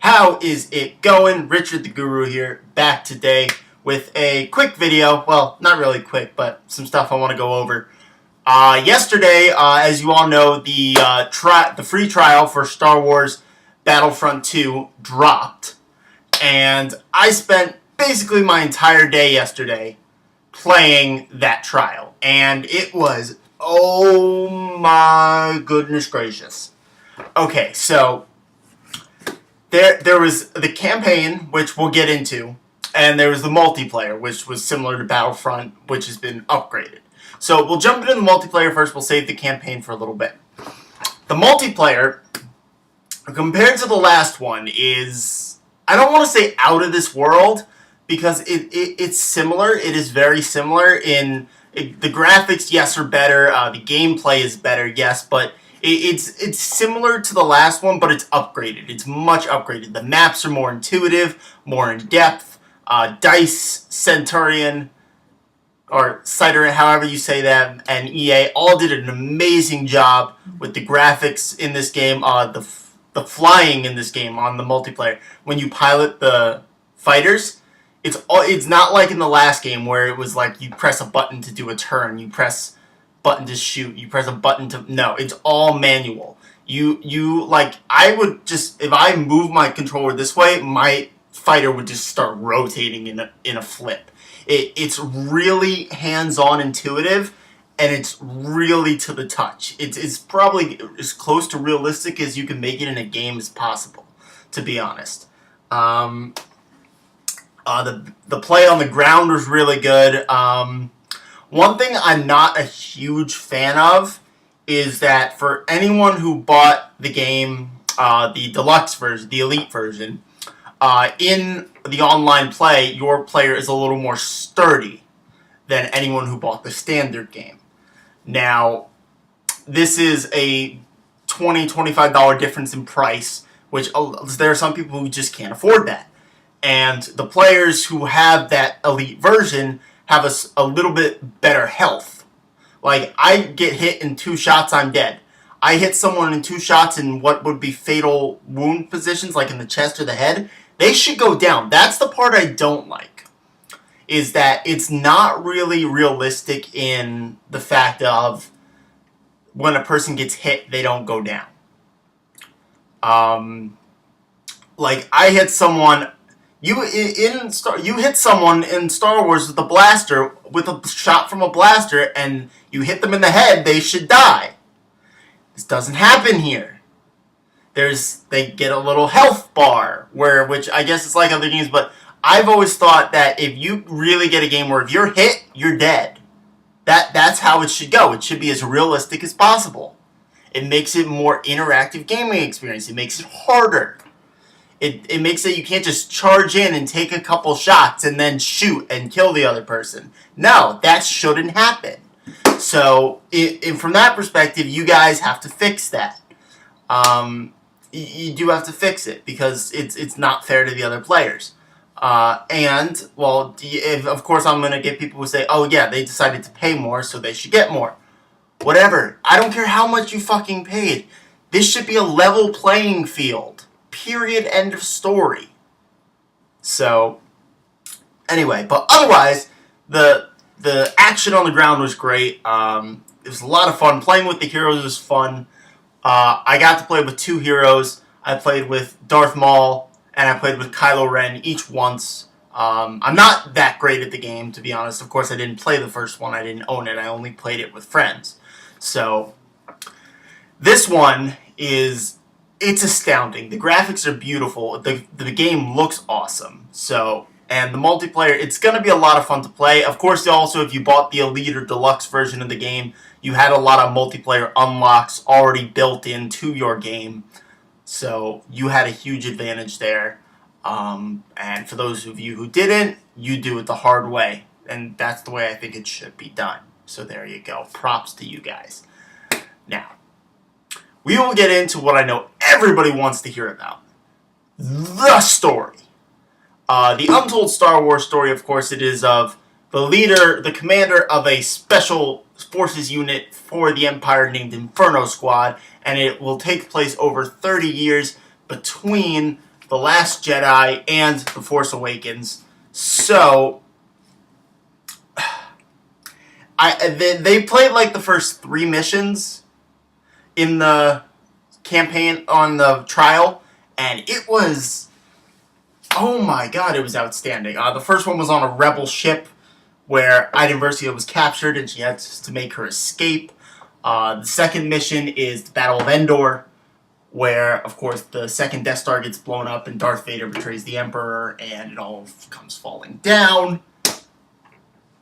How is it going? Richard the Guru here, back today with a quick video. Well, not really quick, but some stuff I want to go over. Yesterday, as you all know, the free trial for Star Wars Battlefront 2 dropped. And I spent basically my entire day yesterday playing that trial. And it was, oh my goodness gracious. Okay, so there was the campaign, which we'll get into, and there was the multiplayer, which was similar to Battlefront, which has been upgraded. So we'll jump into the multiplayer first. We'll save the campaign for a little bit. The multiplayer, compared to the last one, is, I don't want to say out of this world, because it's similar. It is very similar in the graphics. Yes, are better. The gameplay is better. Yes, but it's similar to the last one, but it's upgraded. It's much upgraded. The maps are more intuitive, more in depth. DICE, Centurion, or Cider, however you say that, and EA all did an amazing job with the graphics in this game. The flying in this game on the multiplayer, when you pilot the fighters, it's not like in the last game where it was like you press a button to do a turn, you press button to shoot, you press a button to, no, it's all manual. You like, I would just, if I move my controller this way, my fighter would just start rotating in a flip. It's really hands-on intuitive, and it's really to the touch. It's probably as close to realistic as you can make it in a game as possible, to be honest. The play on the ground was really good. One thing I'm not a huge fan of is that for anyone who bought the game, the deluxe version, the elite version, in the online play, your player is a little more sturdy than anyone who bought the standard game. Now, this is a $20, $25 difference in price, which there are some people who just can't afford that. And the players who have that elite version have a little bit better health. Like, I get hit in 2 shots, I'm dead. I hit someone in 2 shots in what would be fatal wound positions, like in the chest or the head. They should go down. That's the part I don't like, is that it's not really realistic in the fact of when a person gets hit, they don't go down. Like, I hit someone... You hit someone in Star Wars with a blaster, with a shot from a blaster, and you hit them in the head, they should die. This doesn't happen here. They get a little health bar, which I guess is like other games, but I've always thought that if you really get a game where if you're hit, you're dead. That's how it should go. It should be as realistic as possible. It makes it more interactive gaming experience. It makes it harder. It makes it you can't just charge in and take a couple shots and then shoot and kill the other person. No, that shouldn't happen. So, from that perspective, you guys have to fix that. You do have to fix it because it's not fair to the other players. And, well, of course I'm going to get people who say, oh yeah, they decided to pay more, so they should get more. Whatever. I don't care how much you fucking paid. This should be a level playing field. Period. End of story. So, anyway, but otherwise, the action on the ground was great. It was a lot of fun. Playing with the heroes was fun. I got to play with 2 heroes. I played with Darth Maul, and I played with Kylo Ren, each once. I'm not that great at the game, to be honest. Of course, I didn't play the first one. I didn't own it. I only played it with friends. So, this one is... it's astounding. The graphics are beautiful. The game looks awesome. So, and the multiplayer, it's going to be a lot of fun to play. Of course, also, if you bought the Elite or Deluxe version of the game, you had a lot of multiplayer unlocks already built into your game. So, you had a huge advantage there. And for those of you who didn't, you do it the hard way. And that's the way I think it should be done. So, there you go. Props to you guys. Now, we will get into what I know everybody wants to hear about. The story. The untold Star Wars story, of course, it is of the leader, the commander of a special forces unit for the Empire named Inferno Squad, and it will take place over 30 years between The Last Jedi, and The Force Awakens. So, they played like the first 3 missions in the campaign on the trial, and it was, oh my god, it was outstanding. The first one was on a rebel ship where Iden Versio was captured and she had to make her escape. The second mission is the Battle of Endor, where, of course, the second Death Star gets blown up and Darth Vader betrays the Emperor and it all comes falling down.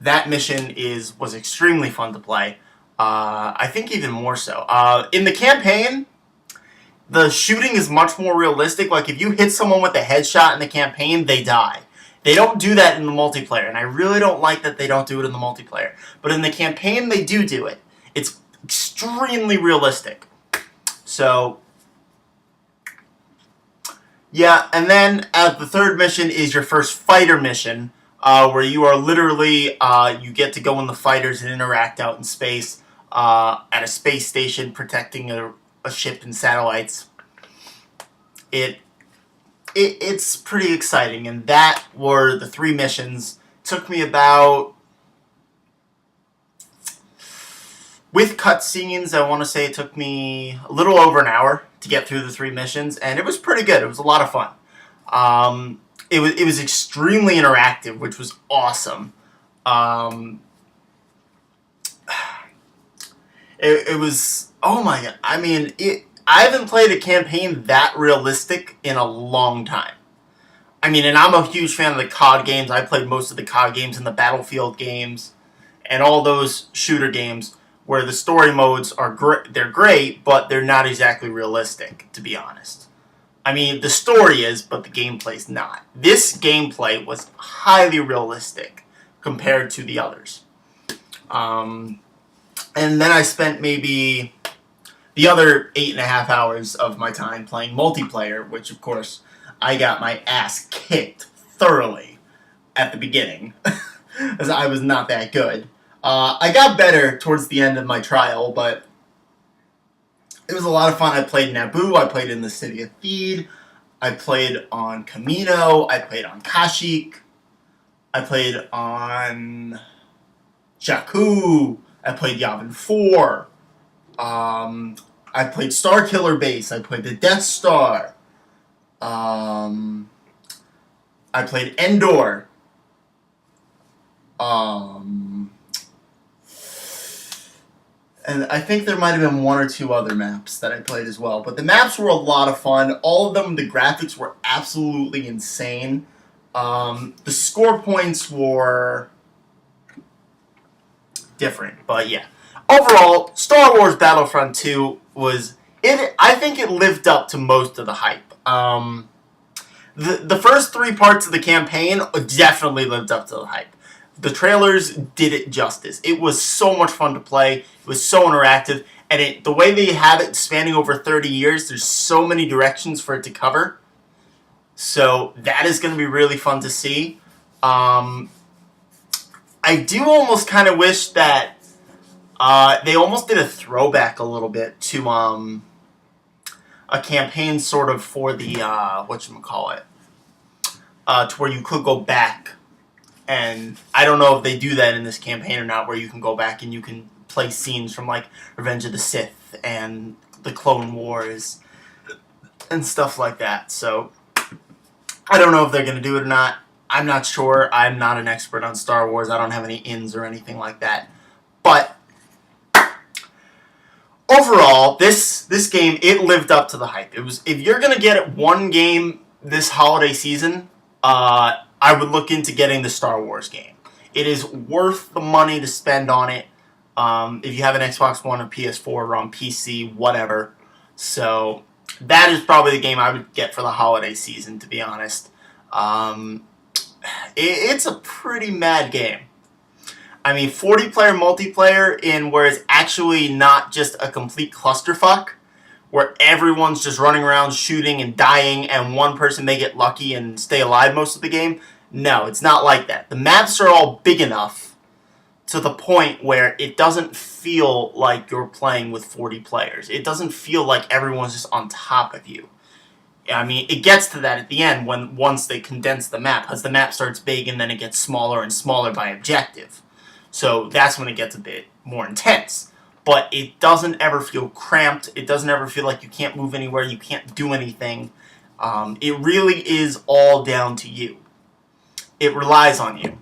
That mission was extremely fun to play. I think even more so. In the campaign, the shooting is much more realistic. Like, if you hit someone with a headshot in the campaign, they die. They don't do that in the multiplayer, and I really don't like that they don't do it in the multiplayer. But in the campaign, they do it. It's extremely realistic. So, yeah, and then the third mission is your first fighter mission, where you are literally, you get to go in the fighters and interact out in space at a space station protecting a ship and satellites. It's pretty exciting, and that were the 3 missions. Took me about, with cutscenes, I want to say it took me a little over an hour to get through the 3 missions, and it was pretty good. It was a lot of fun. It was extremely interactive, which was awesome. It was, oh my god, I mean, I haven't played a campaign that realistic in a long time. I mean, and I'm a huge fan of the COD games. I played most of the COD games and the Battlefield games and all those shooter games where the story modes are they're great, but they're not exactly realistic, to be honest. I mean, the story is, but the gameplay's not. This gameplay was highly realistic compared to the others. And then I spent maybe the other 8.5 hours of my time playing multiplayer, which, of course, I got my ass kicked thoroughly at the beginning, as I was not that good. I got better towards the end of my trial, but it was a lot of fun. I played Naboo, I played in the City of Theed, I played on Kamino, I played on Kashyyyk, I played on Jakku, I played Yavin 4, I played Starkiller Base, I played the Death Star, I played Endor, and I think there might have been 1 or 2 other maps that I played as well. But the maps were a lot of fun. All of them, the graphics were absolutely insane. The score points were different, but yeah. Overall, Star Wars Battlefront 2 was... I think it lived up to most of the hype. The first 3 parts of the campaign definitely lived up to the hype. The trailers did it justice. It was so much fun to play. It was so interactive. And the way they have it spanning over 30 years, there's so many directions for it to cover. So that is going to be really fun to see. I do almost kind of wish that they almost did a throwback a little bit to a campaign sort of for the, whatchamacallit, to where you could go back. And I don't know if they do that in this campaign or not, where you can go back and you can play scenes from, like, Revenge of the Sith and the Clone Wars and stuff like that. So, I don't know if they're going to do it or not. I'm not sure. I'm not an expert on Star Wars. I don't have any ins or anything like that. But, overall, this game, it lived up to the hype. It was, if you're going to get one game this holiday season, I would look into getting the Star Wars game. It is worth the money to spend on it. If you have an Xbox One or PS4 or on PC, whatever. So that is probably the game I would get for the holiday season, to be honest. It's a pretty mad game. I mean, 40-player multiplayer in where it's actually not just a complete clusterfuck, where everyone's just running around shooting and dying, and one person may get lucky and stay alive most of the game. No, it's not like that. The maps are all big enough to the point where it doesn't feel like you're playing with 40 players. It doesn't feel like everyone's just on top of you. I mean, it gets to that at the end once they condense the map, because the map starts big and then it gets smaller and smaller by objective. So that's when it gets a bit more intense. But it doesn't ever feel cramped. It doesn't ever feel like you can't move anywhere, you can't do anything. It really is all down to you. It relies on you.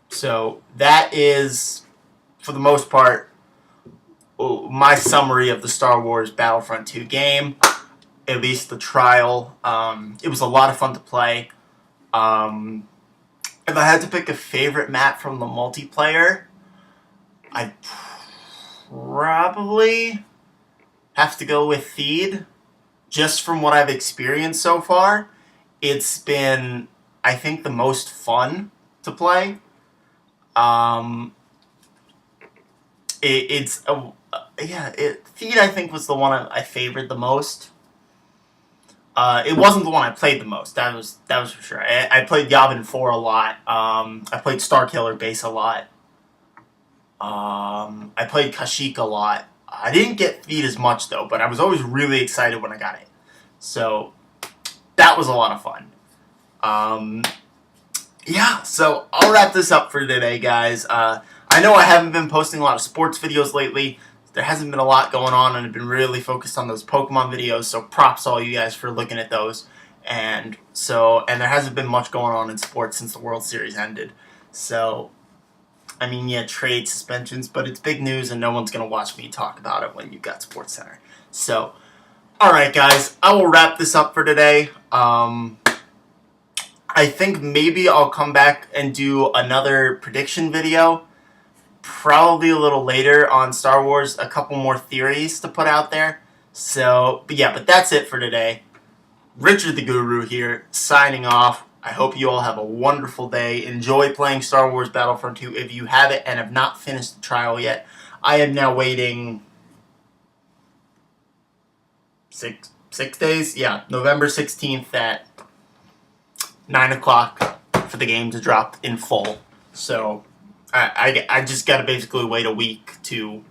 So that is, for the most part, my summary of the Star Wars Battlefront 2 game. At least the trial. It was a lot of fun to play. If I had to pick a favorite map from the multiplayer, I'd probably have to go with Theed. Just from what I've experienced so far, it's been, I think, the most fun to play. Theed, I think, was the one I favored the most. It wasn't the one I played the most. That was for sure. I played Yavin 4 a lot. I played Starkiller Base a lot. I played Kashyyyk a lot. I didn't get Theed as much though, but I was always really excited when I got it. So that was a lot of fun. Yeah, so I'll wrap this up for today, guys. I know I haven't been posting a lot of sports videos lately. There hasn't been a lot going on, and I've been really focused on those Pokemon videos, so props to all you guys for looking at those. And there hasn't been much going on in sports since the World Series ended. So, I mean, yeah, trade suspensions, but it's big news, and no one's going to watch me talk about it when you've got SportsCenter. So, alright guys, I will wrap this up for today. I think maybe I'll come back and do another prediction video. Probably a little later on Star Wars, a couple more theories to put out there. So, but that's it for today. Richard the Guru here, signing off. I hope you all have a wonderful day. Enjoy playing Star Wars Battlefront 2 if you have it and have not finished the trial yet. I am now waiting 6 days? Yeah, November 16th at 9 o'clock for the game to drop in full. So I just got to basically wait a week to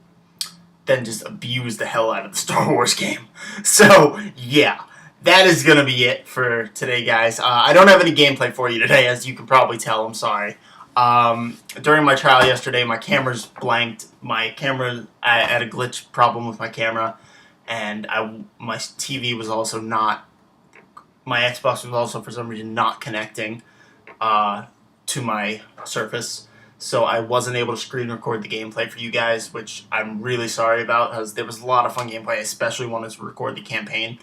then just abuse the hell out of the Star Wars game. So, yeah, that is going to be it for today, guys. I don't have any gameplay for you today, as you can probably tell. I'm sorry. During my trial yesterday, my camera's blanked. I had a glitch problem with my camera, and my TV was also not... My Xbox was also, for some reason, not connecting to my Surface. So I wasn't able to screen record the gameplay for you guys, which I'm really sorry about, because there was a lot of fun gameplay. I especially wanted to record the campaign.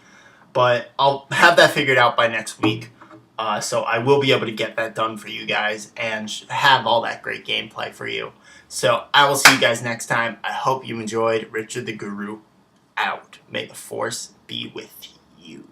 But I'll have that figured out by next week. So I will be able to get that done for you guys and have all that great gameplay for you. So I will see you guys next time. I hope you enjoyed. Richard the Guru out. May the Force be with you.